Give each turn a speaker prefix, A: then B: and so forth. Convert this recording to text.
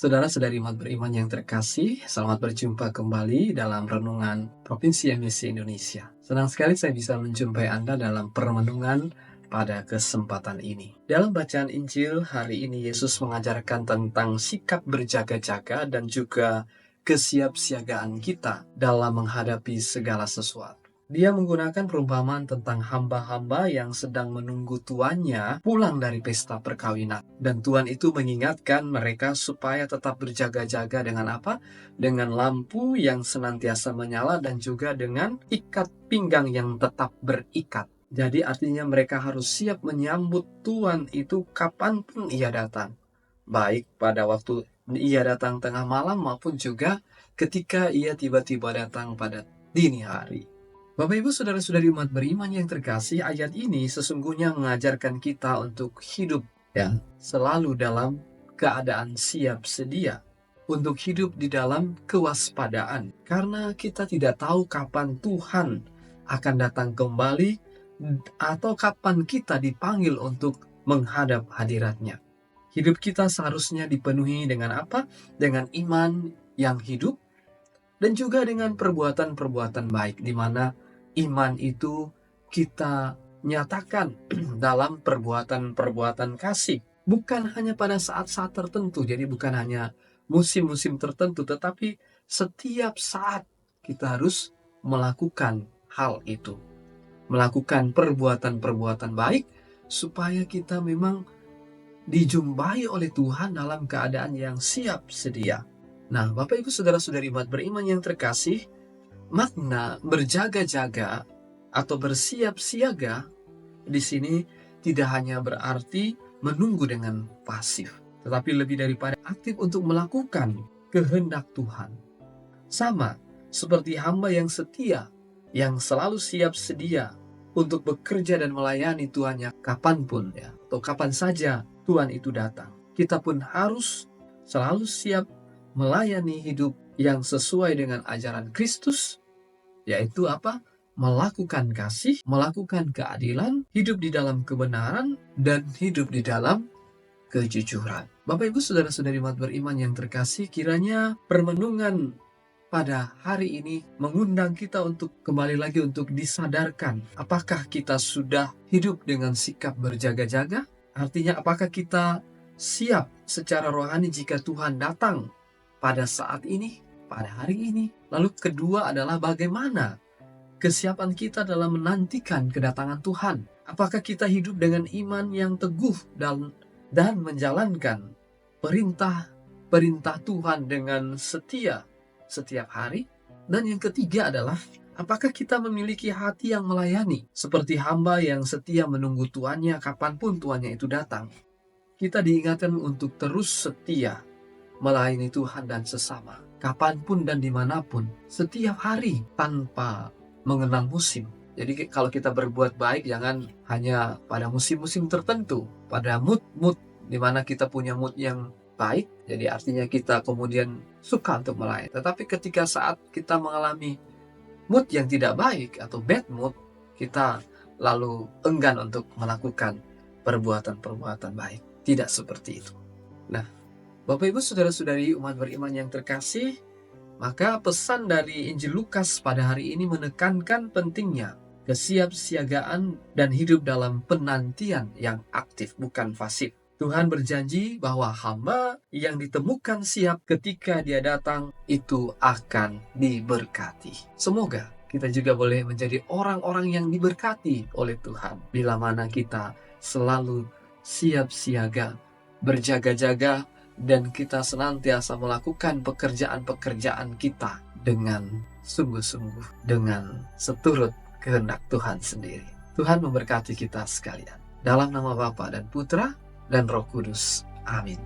A: Saudara-saudari umat beriman yang terkasih, selamat berjumpa kembali dalam Renungan Provinsi MIC Indonesia. Senang sekali saya bisa menjumpai Anda dalam permenungan pada kesempatan ini. Dalam bacaan Injil hari ini, Yesus mengajarkan tentang sikap berjaga-jaga dan juga kesiapsiagaan kita dalam menghadapi segala sesuatu. Dia menggunakan perumpamaan tentang hamba-hamba yang sedang menunggu tuannya pulang dari pesta perkawinan. Dan Tuhan itu mengingatkan mereka supaya tetap berjaga-jaga dengan apa? Dengan lampu yang senantiasa menyala dan juga dengan ikat pinggang yang tetap berikat. Jadi artinya mereka harus siap menyambut Tuhan itu kapanpun ia datang. Baik pada waktu ia datang tengah malam maupun juga ketika ia tiba-tiba datang pada dini hari. Bapak Ibu saudara-saudari umat beriman yang terkasih, ayat ini sesungguhnya mengajarkan kita untuk hidup selalu dalam keadaan siap sedia, untuk hidup di dalam kewaspadaan, karena kita tidak tahu kapan Tuhan akan datang kembali atau kapan kita dipanggil untuk menghadap hadiratnya. Hidup kita seharusnya dipenuhi dengan apa? Dengan iman yang hidup dan juga dengan perbuatan-perbuatan baik, di mana iman itu kita nyatakan dalam perbuatan-perbuatan kasih. Bukan hanya pada saat-saat tertentu, jadi bukan hanya musim-musim tertentu, tetapi setiap saat kita harus melakukan hal itu. Melakukan perbuatan-perbuatan baik, supaya kita memang dijumpai oleh Tuhan dalam keadaan yang siap sedia. Nah, Bapak Ibu saudara-saudari umat beriman yang terkasih, makna berjaga-jaga atau bersiap siaga di sini tidak hanya berarti menunggu dengan pasif, tetapi lebih daripada aktif untuk melakukan kehendak Tuhan. Sama seperti hamba yang setia, yang selalu siap sedia untuk bekerja dan melayani Tuhannya kapanpun atau kapan saja Tuhan itu datang. Kita pun harus selalu siap melayani hidup yang sesuai dengan ajaran Kristus, yaitu apa? Melakukan kasih, melakukan keadilan, hidup di dalam kebenaran, dan hidup di dalam kejujuran. Bapak Ibu saudara-saudari umat beriman yang terkasih, kiranya permenungan pada hari ini mengundang kita untuk kembali lagi untuk disadarkan, apakah kita sudah hidup dengan sikap berjaga-jaga? Artinya apakah kita siap secara rohani jika Tuhan datang pada saat ini, pada hari ini? Lalu kedua adalah bagaimana kesiapan kita dalam menantikan kedatangan Tuhan? Apakah kita hidup dengan iman yang teguh dan menjalankan perintah Tuhan dengan setia setiap hari? Dan yang ketiga adalah, apakah kita memiliki hati yang melayani, seperti hamba yang setia menunggu tuannya kapanpun tuannya itu datang? Kita diingatkan untuk terus setia melayani Tuhan dan sesama, kapanpun dan dimanapun, setiap hari tanpa mengenal musim. Jadi kalau kita berbuat baik, jangan hanya pada musim-musim tertentu, pada mood di mana kita punya mood yang baik, jadi artinya kita kemudian suka untuk melayani. Tetapi ketika saat kita mengalami mood yang tidak baik atau bad mood, kita lalu enggan untuk melakukan perbuatan-perbuatan baik. Tidak seperti itu. Nah, Bapak Ibu saudara-saudari umat beriman yang terkasih, maka pesan dari Injil Lukas pada hari ini menekankan pentingnya kesiapsiagaan dan hidup dalam penantian yang aktif, bukan pasif. Tuhan berjanji bahwa hamba yang ditemukan siap ketika dia datang itu akan diberkati. Semoga kita juga boleh menjadi orang-orang yang diberkati oleh Tuhan, bila mana kita selalu siap siaga, berjaga-jaga, dan kita senantiasa melakukan pekerjaan-pekerjaan kita dengan sungguh-sungguh, dengan seturut kehendak Tuhan sendiri. Tuhan memberkati kita sekalian. Dalam nama Bapa dan Putra dan Roh Kudus. Amin.